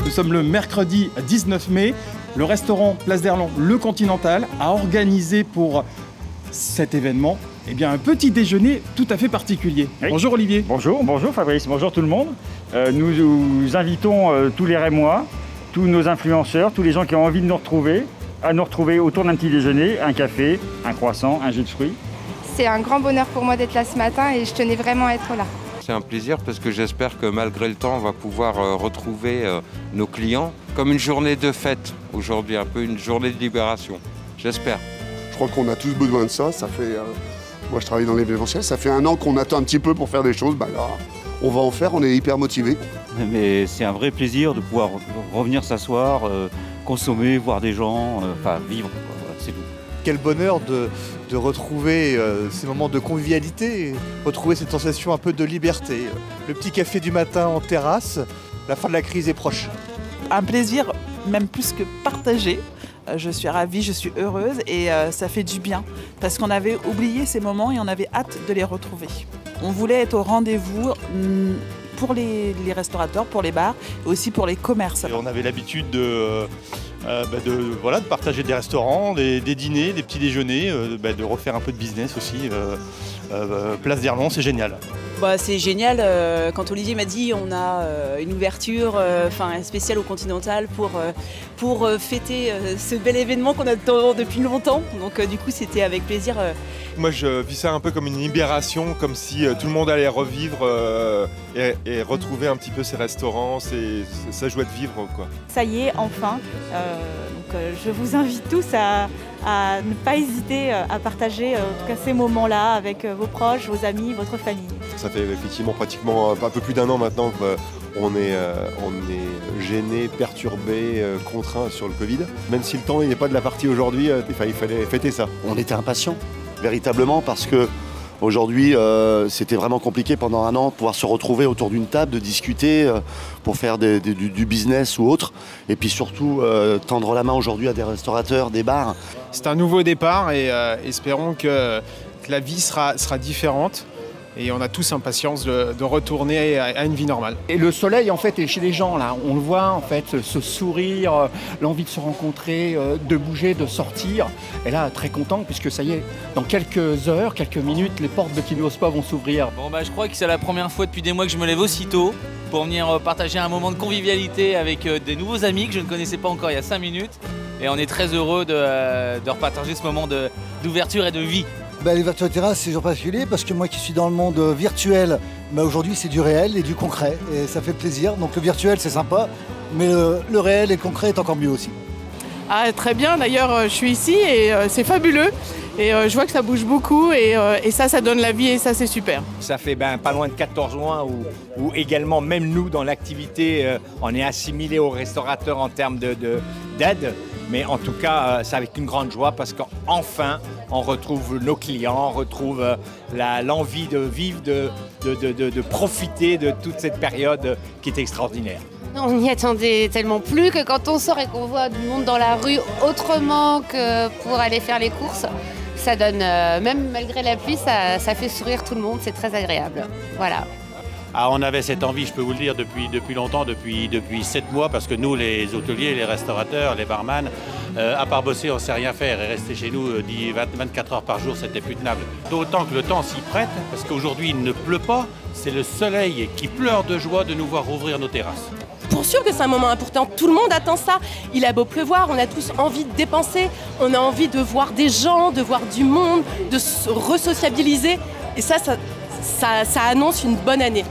Nous sommes le mercredi 19 mai. Le restaurant Place d'Erlon, le Continental, a organisé pour cet événement un petit déjeuner tout à fait particulier. Oui. Bonjour Olivier. Bonjour Fabrice, bonjour tout le monde. Nous invitons tous les Rémois, tous nos influenceurs, tous les gens qui ont envie de nous retrouver, à nous retrouver autour d'un petit déjeuner, un café, un croissant, un jus de fruits. C'est un grand bonheur pour moi d'être là ce matin et je tenais vraiment à être là. C'est un plaisir parce que j'espère que malgré le temps, on va pouvoir retrouver nos clients comme une journée de fête aujourd'hui, un peu une journée de libération, j'espère. Je crois qu'on a tous besoin de ça. Ça fait, moi je travaille dans l'événementiel, ça fait 1 an qu'on attend un petit peu pour faire des choses. Là, on va en faire, on est hyper motivés. Mais c'est un vrai plaisir de pouvoir revenir s'asseoir, consommer, voir des gens, vivre, voilà, c'est tout. Quel bonheur de retrouver ces moments de convivialité, retrouver cette sensation un peu de liberté. Le petit café du matin en terrasse, la fin de la crise est proche. Un plaisir même plus que partagé. Je suis ravie, je suis heureuse et ça fait du bien parce qu'on avait oublié ces moments et on avait hâte de les retrouver. On voulait être au rendez-vous pour les restaurateurs, pour les bars et aussi pour les commerces. Et on avait l'habitude de partager des restaurants, des dîners, des petits déjeuners, de refaire un peu de business aussi. Place d'Erlon, c'est génial. C'est génial, quand Olivier m'a dit on a une ouverture spéciale au Continental pour fêter ce bel événement qu'on attend depuis longtemps. Donc du coup c'était avec plaisir. Moi je vis ça un peu comme une libération, comme si tout le monde allait revivre et retrouver un petit peu ses restaurants, sa joie de vivre, quoi. Ça y est, enfin. Je vous invite tous à ne pas hésiter à partager en tout cas ces moments-là avec vos proches, vos amis, votre famille. Ça fait effectivement pratiquement un peu plus d'1 an maintenant qu'on est gêné, perturbé, contraint sur le Covid. Même si le temps n'est pas de la partie aujourd'hui, il fallait fêter ça. On était impatients, véritablement, parce que aujourd'hui, c'était vraiment compliqué pendant 1 an de pouvoir se retrouver autour d'une table, de discuter pour faire du business ou autre. Et puis surtout, tendre la main aujourd'hui à des restaurateurs, des bars. C'est un nouveau départ et espérons que la vie sera différente. Et on a tous impatience de retourner à une vie normale. Et le soleil en fait est chez les gens là, on le voit en fait, ce sourire, l'envie de se rencontrer, de bouger, de sortir. Et là très content puisque ça y est, dans quelques heures, quelques minutes, les portes de Kino Spa vont s'ouvrir. Je crois que c'est la première fois depuis des mois que je me lève aussitôt pour venir partager un moment de convivialité avec des nouveaux amis que je ne connaissais pas encore il y a 5 minutes. Et on est très heureux de repartager ce moment d'ouverture et de vie. L'ouverture de terrasse, c'est toujours particulier parce que moi qui suis dans le monde virtuel, aujourd'hui c'est du réel et du concret et ça fait plaisir. Donc le virtuel c'est sympa, mais le réel et le concret est encore mieux aussi. Ah, très bien, d'ailleurs je suis ici et c'est fabuleux et je vois que ça bouge beaucoup et ça donne la vie et ça c'est super. Ça fait pas loin de 14 mois où également même nous dans l'activité on est assimilés aux restaurateurs en termes d'aide. Mais en tout cas, c'est avec une grande joie parce qu'enfin, on retrouve nos clients, on retrouve l'envie de vivre, de profiter de toute cette période qui est extraordinaire. On n'y attendait tellement plus que quand on sort et qu'on voit du monde dans la rue autrement que pour aller faire les courses, ça donne, même malgré la pluie, ça fait sourire tout le monde, c'est très agréable. Voilà. On avait cette envie, je peux vous le dire, depuis longtemps, depuis 7 mois, parce que nous, les hôteliers, les restaurateurs, les barman, à part bosser, on ne sait rien faire. Et rester chez nous 24 heures par jour, c'était plus tenable. D'autant que le temps s'y prête, parce qu'aujourd'hui, il ne pleut pas. C'est le soleil qui pleure de joie de nous voir rouvrir nos terrasses. Pour sûr que c'est un moment important, tout le monde attend ça. Il a beau pleuvoir, on a tous envie de dépenser, on a envie de voir des gens, de voir du monde, de se resociabiliser. Et ça annonce une bonne année.